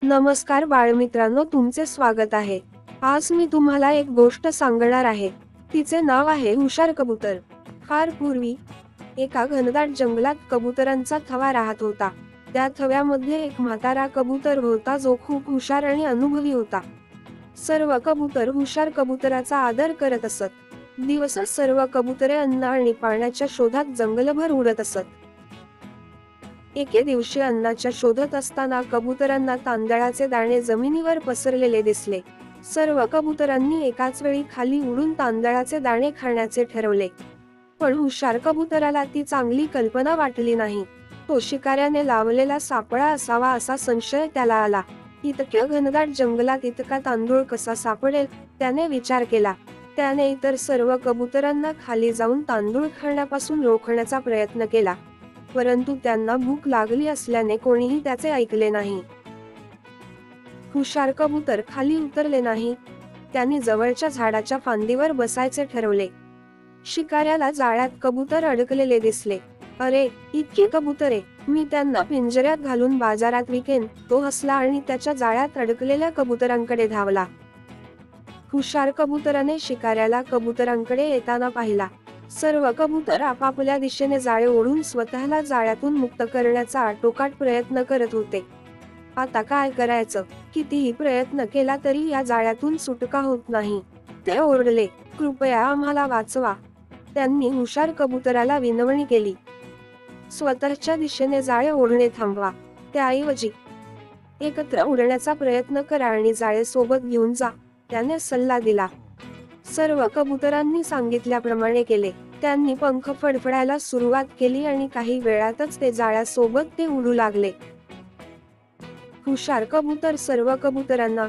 नमस्कार बाळमित्रांनो, तुमचे स्वागत आहे। आज मी तुम्हाला एक गोष्ट सांगणार आहे। तिचे नाव आहे हुशार कबूतर। फार पूर्वी एका घनदाट जंगलात कबुतरांचा थवा राहत होता। त्या थव्यामध्ये एक म्हातारा कबूतर होता जो खूप हुशार आणि अनुभवी होता। सर्व कबूतर हुशार कबुतराचा आदर करत असत। दिवसा सर्व कबुतरे अन्न आणि पाण्याच्या शोधात जंगलभर उडत असत। एके दिवशी अन्नाच्या शोधत असताना कबुतरांना तांदळाचे दाणे जमिनीवर पसरलेले दिसले। सर्व कबुतरांनी एकाच वेळी खाली उडून तांदळाचे दाणे खाण्याचे ठरवले। पण हुशार कबुतराला ती चांगली कल्पना वाटली नाही। तो शिकाऱ्याने लावलेला सापळा असावा असा संशय त्याला आला। इतक्या घनदाट जंगलात इतका तांदूळ कसा सापडेल, त्याने विचार केला। त्याने इतर सर्व कबुतरांना खाली जाऊन तांदूळ खाण्यापासून रोखण्याचा प्रयत्न केला, परंतु त्यांना भूक लागली असल्याने कोणीही त्याचे ऐकले नाही। हुशार कबूतर खाली उतरले नाही। त्यांनी जवळच्या झाडाच्या फांदीवर बसायचे ठरवले। शिकाऱ्याला जाळ्यात कबूतर अडकलेले दिसले। अरे, इतके कबुतरे, मी त्यांना पिंजऱ्यात घालून बाजारात विकेन, तो हसला आणि त्याच्या जाळ्यात अडकलेल्या कबुतरांकडे धावला। हुशार कबुतराने शिकाऱ्याला कबुतरांकडे येताना पाहिला। सर्व कबूतर आपापल्या दिशेने जाळे ओढून स्वतःला जाळ्यातून मुक्त करण्याचा आटोकाट प्रयत्न करत होते। आता काय करायचं? कितीही प्रयत्न केला तरी या जाळ्यातून सुटका होत नाही। ते ओरडले, कृपया आम्हाला वाचवा। त्यांनी हुशार कबुतराला विनवणी केली, स्वतःच्या दिशेने जाळे ओढणे थांबवा। त्याऐवजी एकत्र उडण्याचा प्रयत्न करा आणि जाळे सोबत घेऊन जा, त्याने सल्ला दिला। सर्व कबुतरांनी सांगितल्याप्रमाणे केले। त्यांनी पंख फडफडायला सुरुवात केली आणि काही वेळातच ते जाळ्यासोबत ते उडू लागले। हुशार कबूतर सर्व कबुतरांना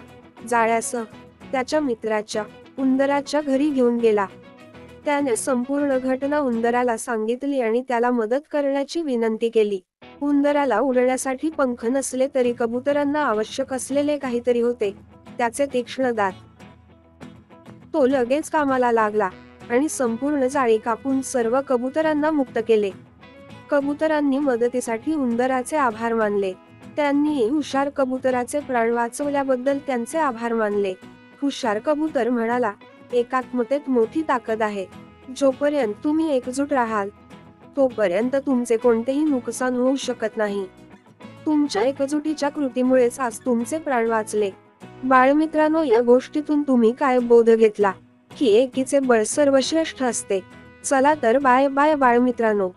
जाळ्यासह त्याच्या मित्राच्या उंदराच्या घरी घेऊन गेला। त्याने संपूर्ण घटना उंदराला सांगितली आणि त्याला मदत करण्याची विनंती केली। उंदराला उडण्यासाठी पंख नसले तरी कबुतरांना आवश्यक असलेले काहीतरी होते, त्याचे तीक्ष्ण दात। तो लगेच कामाला लागला आणि संपूर्ण जाळी कापून सर्व कबुतरांना मुक्त केले। कबुतरांनी मदतीसाठी उंदराचे आभार मानले। त्यांनी हुशार कबुतराचे प्राण वाचवल्याबद्दल त्यांचे आभार मानले। हुशार कबूतर म्हणाला, एकात्मतेत मोठी ताकद आहे। जोपर्यंत तुम्ही एकजूट राहाल, तोपर्यंत तुमचे कोणतेही नुकसान होऊ शकत नाही। तुमच्या एकजुटीच्या कृतीमुळेच आज तुमचे प्राण वाचले। बाळमित्रांनो, या गोष्टीतून तुम्ही काय बोध घेतला? की एकीचे बळ सर्वश्रेष्ठ असते। चला तर बाय बाय बाळमित्रांनो।